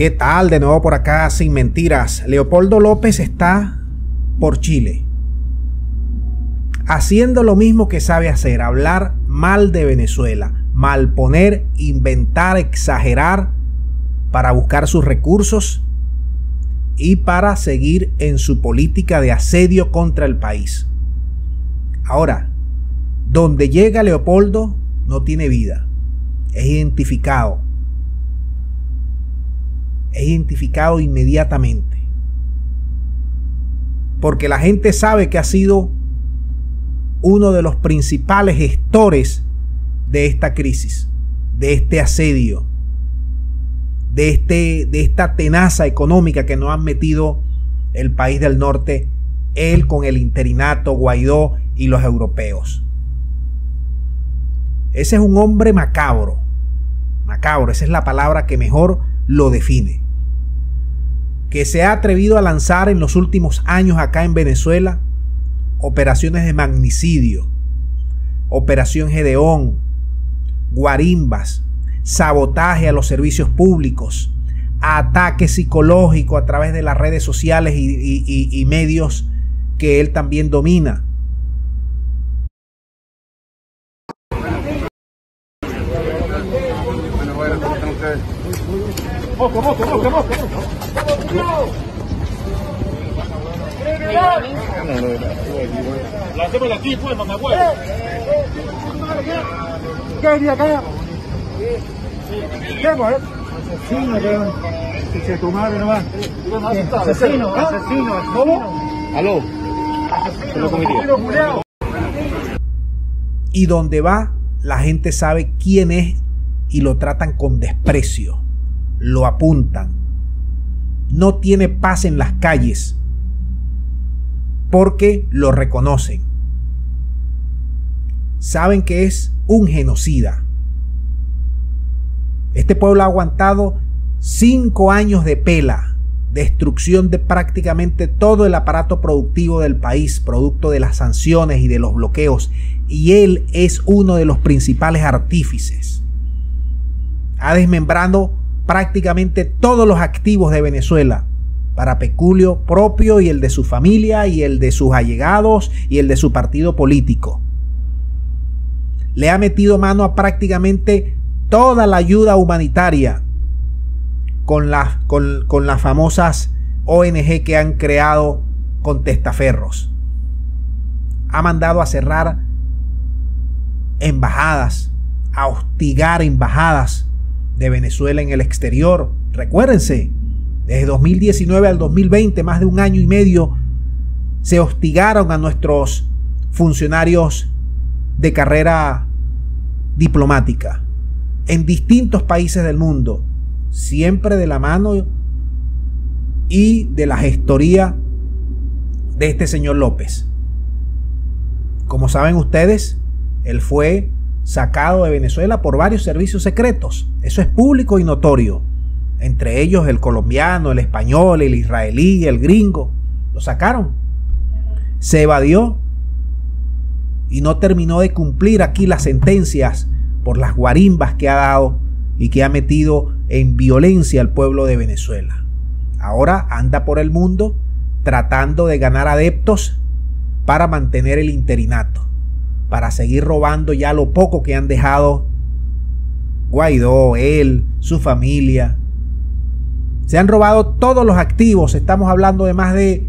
¿Qué tal? De nuevo por acá, sin mentiras. Leopoldo López está por Chile, haciendo lo mismo que sabe hacer: hablar mal de Venezuela, malponer, inventar, exagerar para buscar sus recursos y para seguir en su política de asedio contra el país. Ahora, donde llega Leopoldo no tiene vida, es identificado inmediatamente, porque la gente sabe que ha sido uno de los principales gestores de esta crisis, de este asedio, de esta tenaza económica que nos han metido el país del norte, él con el interinato, Guaidó y los europeos. Ese es un hombre macabro, esa es la palabra que mejor lo define, que se ha atrevido a lanzar en los últimos años acá en Venezuela operaciones de magnicidio, Operación Gedeón, guarimbas, sabotaje a los servicios públicos, ataque psicológico a través de las redes sociales y medios que él también domina. Lancémosla aquí, pues, mamahuevo. ¿Qué haría acá? ¿Qué, mujer? Asesino, que se tu madre nomás. Asesino. ¿Cómo? Aló. Y donde va, la gente sabe quién es y lo tratan con desprecio, lo apuntan. No tiene paz en las calles porque lo reconocen. Saben que es un genocida. Este pueblo ha aguantado 5 años de pela, destrucción de prácticamente todo el aparato productivo del país, producto de las sanciones y de los bloqueos, y él es uno de los principales artífices. Ha desmembrado prácticamente todos los activos de Venezuela para peculio propio y el de su familia y el de sus allegados y el de su partido político. Le ha metido mano a prácticamente toda la ayuda humanitaria con las famosas ONG que han creado con testaferros. Ha mandado a cerrar embajadas, a hostigar embajadas de Venezuela en el exterior. Recuérdense, desde 2019 al 2020, más de 1 año y medio, se hostigaron a nuestros funcionarios de carrera diplomática en distintos países del mundo, siempre de la mano y de la gestoría de este señor López. Como saben ustedes, él fue sacado de Venezuela por varios servicios secretos. Eso es público y notorio. Entre ellos el colombiano, el español, el israelí, el gringo. Lo sacaron. Se evadió y no terminó de cumplir aquí las sentencias por las guarimbas que ha dado y que ha metido en violencia al pueblo de Venezuela. Ahora anda por el mundo tratando de ganar adeptos para mantener el interinato, para seguir robando ya lo poco que han dejado Guaidó, él, su familia. Se han robado todos los activos. Estamos hablando de más de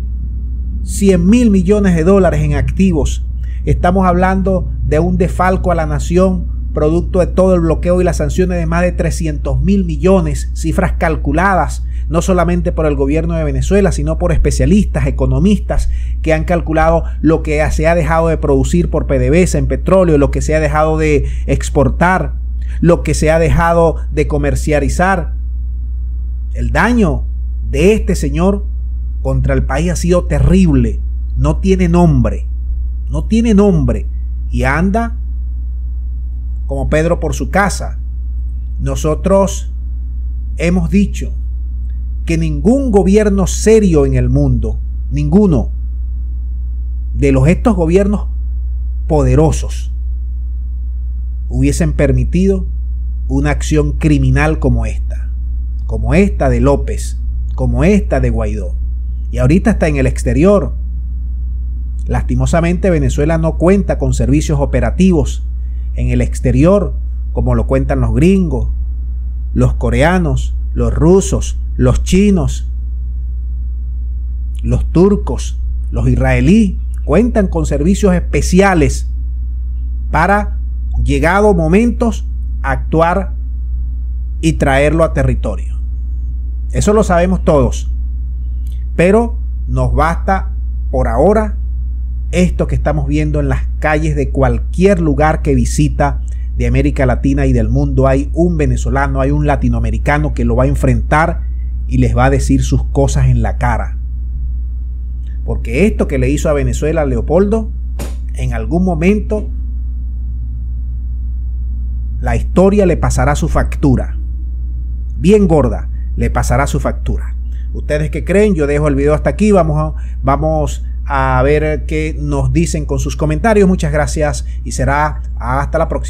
100.000 millones de dólares en activos. Estamos hablando de un desfalco a la nación producto de todo el bloqueo y las sanciones de más de 300.000 millones, cifras calculadas no solamente por el gobierno de Venezuela, sino por especialistas, economistas que han calculado lo que se ha dejado de producir por PDVSA en petróleo, lo que se ha dejado de exportar, lo que se ha dejado de comercializar. El daño de este señor contra el país ha sido terrible. No tiene nombre. No tiene nombre. Y anda como Pedro por su casa. Nosotros hemos dicho que ningún gobierno serio en el mundo, ninguno de estos gobiernos poderosos, hubiesen permitido una acción criminal como esta, como esta de López, como esta de Guaidó. Y ahorita está en el exterior. Lastimosamente Venezuela no cuenta con servicios operativos en el exterior como lo cuentan los gringos, los coreanos, los rusos, los chinos, los turcos, los israelíes. Cuentan con servicios especiales para, llegado momentos, actuar y traerlo a territorio. Eso lo sabemos todos. Pero nos basta por ahora esto que estamos viendo en las calles de cualquier lugar que visita de América Latina y del mundo. Hay un venezolano, hay un latinoamericano que lo va a enfrentar y les va a decir sus cosas en la cara. Porque esto que le hizo a Venezuela Leopoldo, en algún momento la historia le pasará su factura. Bien gorda, le pasará su factura. ¿Ustedes qué creen? Yo dejo el video hasta aquí. Vamos a ver qué nos dicen con sus comentarios. Muchas gracias y será hasta la próxima.